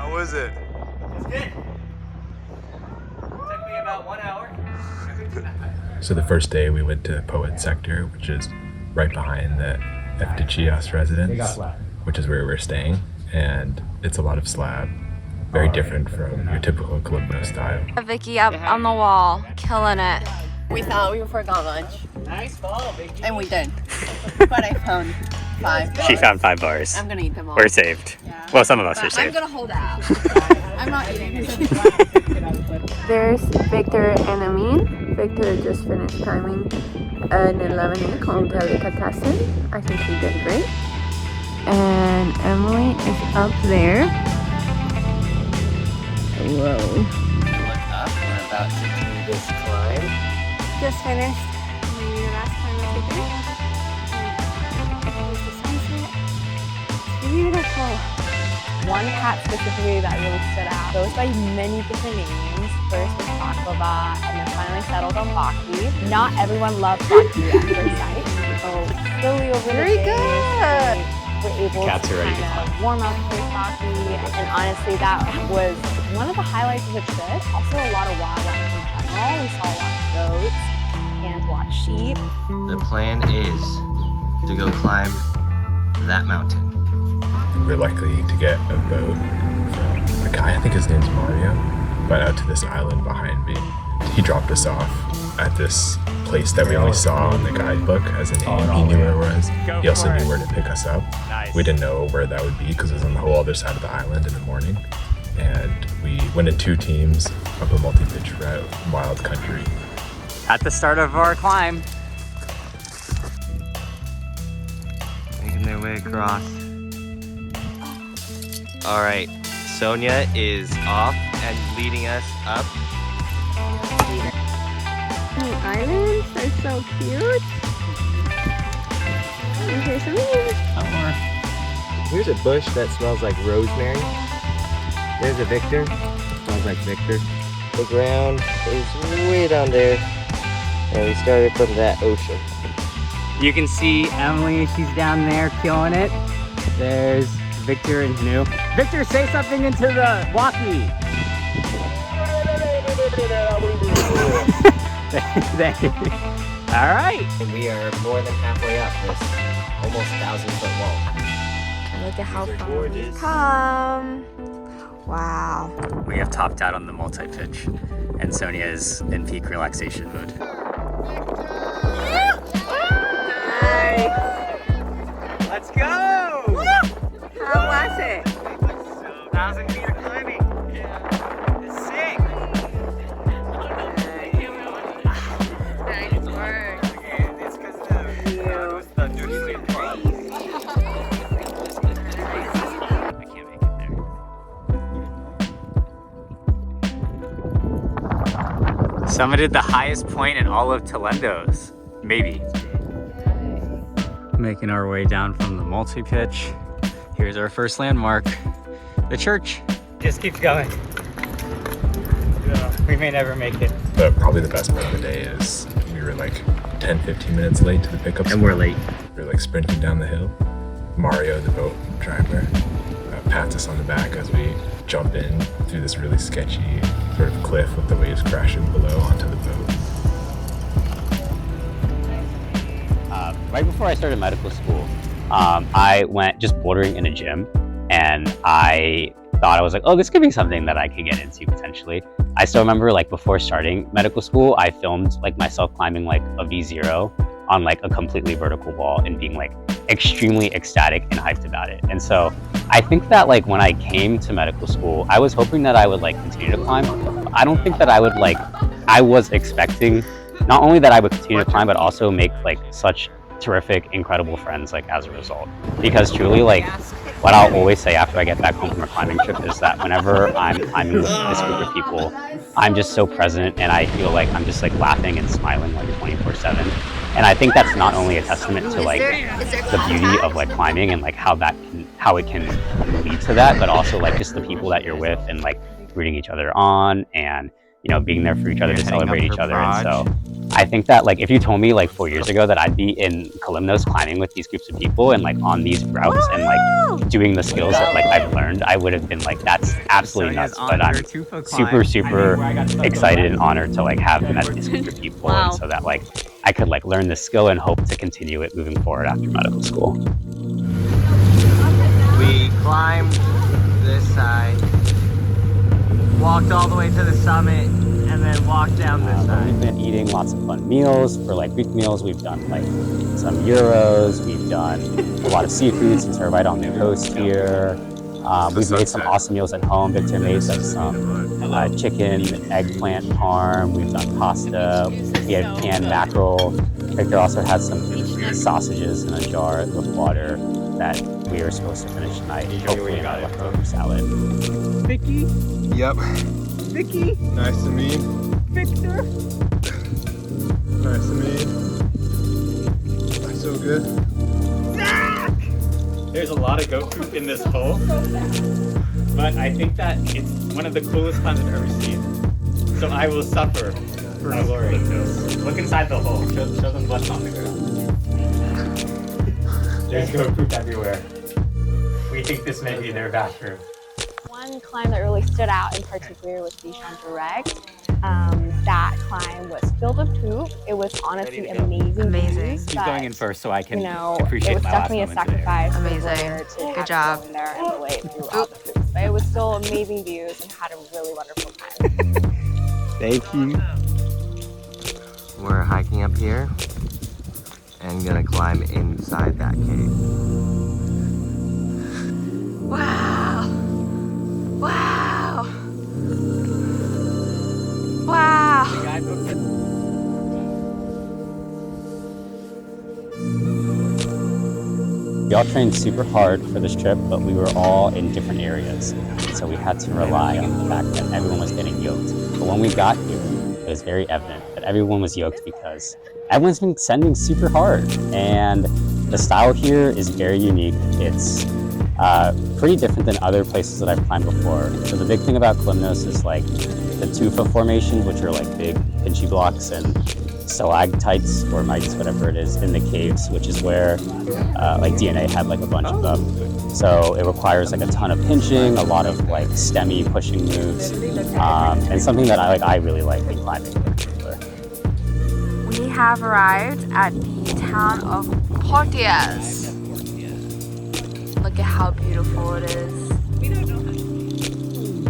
How was it? It's good. Took me about 1 hour. So the first day we went to Poet Sector, which is right behind the Eftichios residence, which is where we're staying, and it's a lot of slab, very different from your typical Kalymnos style. Vicky up on the wall, killing it. We thought we forgot lunch. Nice ball, Vicky. And we did. But I found 5 bars. She found 5 bars. I'm gonna eat them all. We're saved. Yeah. Well, some of us But are saved. I'm gonna hold out. I'm not eating. There's Victor and Amin. Victor just finished climbing an 11A called Delicatessen. I think he did great. And Emily is up there. Whoa. Look up. We're about to do this climb. Just finished maybe the last climb of the day. Here's the sunset. It's beautiful. One cat specifically that really stood out goes by many different names. First was Baklava, and then finally settled on Baki. Not everyone loves Baki at first sight. So slowly over the days, we're able Cats to are ready to kind of climb. warm up with Baki. And honestly, that was one of the highlights of the trip. Also a lot of wildlife in general. We saw a lot of goats and a lot of sheep. The plan is to go climb that mountain. We're likely to get a boat from a guy, I think his name's Mario, but out to this island behind me. He dropped us off at this place that we only saw on the guidebook as a name. He knew where it was. He also knew where to pick us up. Nice. We didn't know where that would be because it was on the whole other side of the island in the morning. And we went in 2 teams up a multi-pitch route, wild country. At the start of our climb. Making their way across. All right, Sonia is off and leading us up. The islands are so cute. And here's Amin. Here's a bush that smells like rosemary. There's a Victor. Smells like Victor. The ground is way down there. And we started from that ocean. You can see Emily, she's down there killing it. There's Victor and Hanu. Victor, say something into the walkie. All right. And we are more than halfway up this almost 1,000-foot wall. Look at how far we've come. Wow. We have topped out on the multi-pitch, and Sonia is in peak relaxation mode. Let's go! How was it? 1,000 feet of climbing. It's sick. Nice work. It's because the dirty I can't make it there. Summited the highest point in all of Kalymnos. Maybe. Making our way down from the multi-pitch. Here's our first landmark, the church. Just keeps going. We may never make it. But probably the best part of the day is we were like 10-15 minutes late to the pickup spot. And we're late. We were like sprinting down the hill. Mario, the boat driver, pats us on the back as we jump in through this really sketchy sort of cliff with the waves crashing below onto the boat. Right before I started medical school, I went just bouldering in a gym, and I thought, I was like, oh, this could be something that I could get into potentially. I still remember, like, before starting medical school, I filmed like myself climbing like a V0 on like a completely vertical wall and being like extremely ecstatic and hyped about it. And so I think that like when I came to medical school, I was hoping that I would like continue to climb. I don't think that I would like, I was expecting not only that I would continue to climb, but also make like such terrific, incredible friends like as a result. Because truly, like, what I'll always say after I get back home from a climbing trip is that whenever I'm climbing with this group of people, I'm just so present, and I feel like I'm just like laughing and smiling like 24/7. And I think that's not only a testament to like the beauty of like climbing and like how it can lead to that, but also like just the people that you're with and like rooting each other on and you know, being there for each other to celebrate each other. And so I think that like if you told me like 4 years ago that I'd be in Kalymnos climbing with these groups of people and like on these routes and like doing the skills that like I've learned, I would have been like, that's absolutely nuts. But I'm super excited and honored to like have met these group of people, and so that like I could like learn this skill and hope to continue it moving forward after medical school. We climbed this side, walked all the way to the summit, and then walked down this side. We've been eating lots of fun meals. For like Greek meals, we've done like some gyros, we've done a lot of seafood since we're right on the coast here. We've made some awesome meals at home. Victor made like some chicken, eggplant parm. We've done pasta. We had canned mackerel. Victor also had some sausages in a jar with water that we were supposed to finish tonight. Hopefully, got leftover salad. Vicky? Yep. Vicky? Nice to meet. Victor? Nice to meet. That's so good. Zach! There's a lot of goat poop in this hole, but I think that it's one of the coolest climbs I've ever seen. So I will suffer for glory. Look inside the hole. Show them what's on the ground. There's goat poop everywhere. We think this may be their bathroom. One climb that really stood out in particular was Dijon Direct. That climb was filled with poop. It was honestly amazing. Views, Keep going in first so I can you know, appreciate it was my last definitely a moment today. sacrifice. Amazing. Good job. There and the way through all the poops. But it was still amazing views and had a really wonderful time. Thank you. We're hiking up here and gonna climb inside that cave. Wow. Wow. Wow. We all trained super hard for this trip, but we were all in different areas. So we had to rely on the fact that everyone was getting yoked. But when we got here, it was very evident that everyone was yoked because everyone's been sending super hard. And the style here is very unique. It's pretty different than other places that I've climbed before. So the big thing about Kalymnos is like the tufa formations, which are like big pinchy blocks, and stalactites or mites, whatever it is, in the caves, which is where like DNA had like a bunch of them. So it requires like a ton of pinching, a lot of like stemmy pushing moves, and something that I really like in climbing in particular. We have arrived at the town of Portias. Look at how beautiful it is.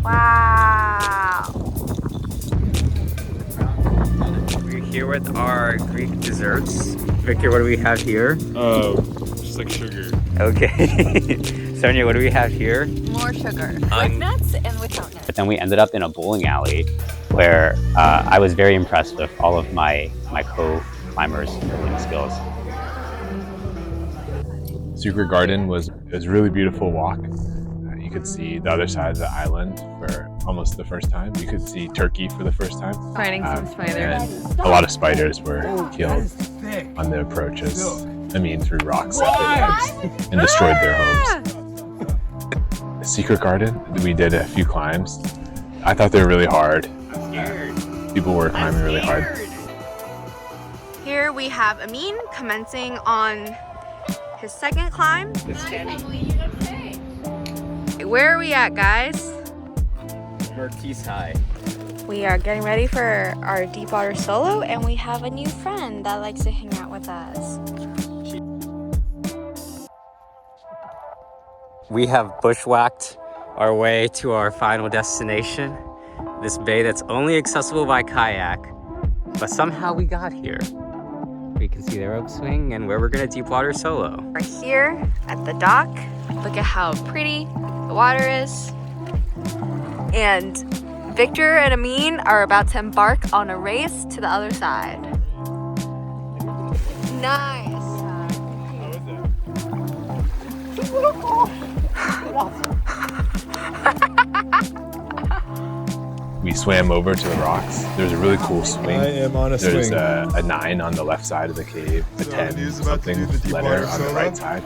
Wow. We're here with our Greek desserts. Victor, what do we have here? Just like sugar. Okay. Sonia, what do we have here? More sugar. With nuts and without nuts. But then we ended up in a bowling alley where I was very impressed with all of my co-climbers and skills. Secret Garden was a really beautiful walk. You could see the other side of the island for almost the first time. You could see Turkey for the first time. Fighting some spiders. And a lot of spiders were killed on the approaches. I mean, through rocks at their legs and destroyed their homes. The Secret Garden, we did a few climbs. I thought they were really hard. People were climbing really hard. Here we have Amin commencing on his second climb. Where are we at, guys? Mertese High. We are getting ready for our deep water solo, and we have a new friend that likes to hang out with us. We have bushwhacked our way to our final destination, this bay that's only accessible by kayak, but somehow we got here. We can see the rope swing and where we're gonna deep water solo. We're here at the dock. Look at how pretty the water is. And Victor and Amin are about to embark on a race to the other side. Nice. We swam over to the rocks. There's a really cool swing. I am on a There's swing. a 9 on the left side of the cave, a So 10 he's about to something do the deep letter water on the solo. right side.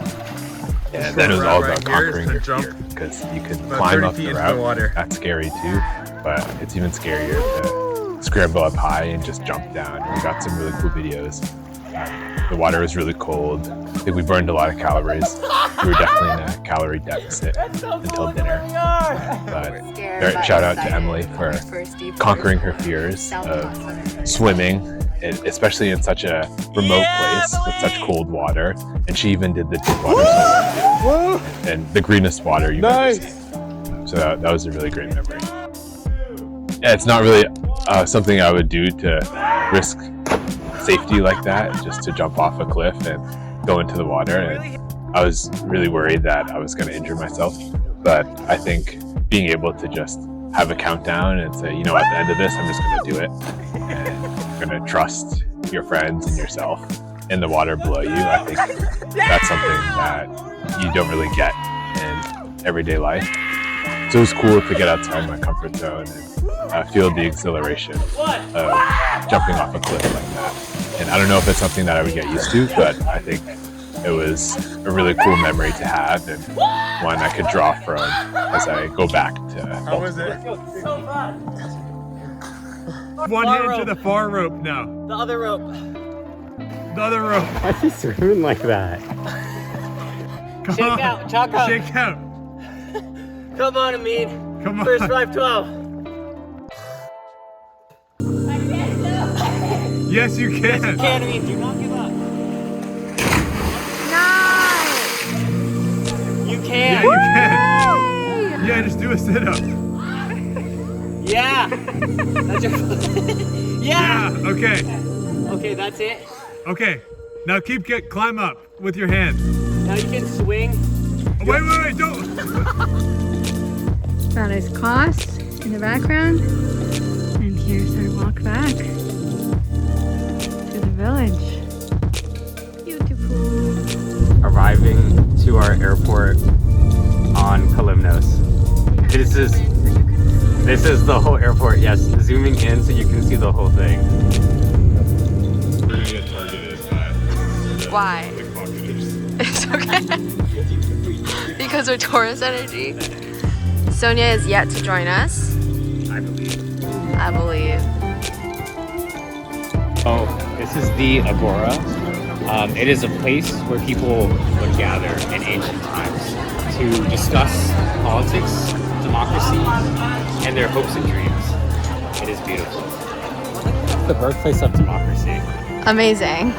And then it was all about conquering your jump fear, because you could about climb 30 up feet the into route. the water. That's scary too, but it's even scarier to scramble up high and just jump down. We got some really cool videos. The water was really cold. I think we burned a lot of calories. We were definitely in a calorie deficit until dinner. But shout out to Emily for conquering her fears of swimming, especially in such a remote place with such cold water. And she even did the deep water swimming too. And the greenest water you've ever seen. So that was a really great memory. Yeah, it's not really something I would do to risk safety like that, just to jump off a cliff and go into the water. And I was really worried that I was going to injure myself. But I think being able to just have a countdown and say, you know, at the end of this, I'm just going to do it. And you're going to trust your friends and yourself in the water below you. I think that's something that you don't really get in everyday life. So it was cool to get outside my comfort zone and feel the exhilaration of jumping off a cliff like that. And I don't know if it's something that I would get used to, but I think it was a really cool memory to have and one I could draw from as I go back to. How was it? One hand to the far rope now. The other rope. The other rope. Why is he swimming like that? Come on. out, chalk up. Shake out. Come on, Amin. Come on. First 512. Yes, you can. Can, Amin, do not give up. Nice! You Yeah, can. you can. Yeah, just do a sit-up. Yeah. That's your... Yeah, okay. Okay, that's it. Okay. Now climb up with your hands. Now you can swing. Oh, wait, don't. That is class in the background. And here's our walk back to the village. Beautiful. Arriving to our airport on Kalymnos. This is the whole airport. Yes, zooming in so you can see the whole thing. We're gonna get targeted by Why? It's okay. Because of Taurus energy. Sonia is yet to join us. I believe. I believe. Oh, this is the Agora. It is a place where people would gather in ancient times to discuss politics, democracy, and their hopes and dreams. It is beautiful. The birthplace of democracy. Amazing.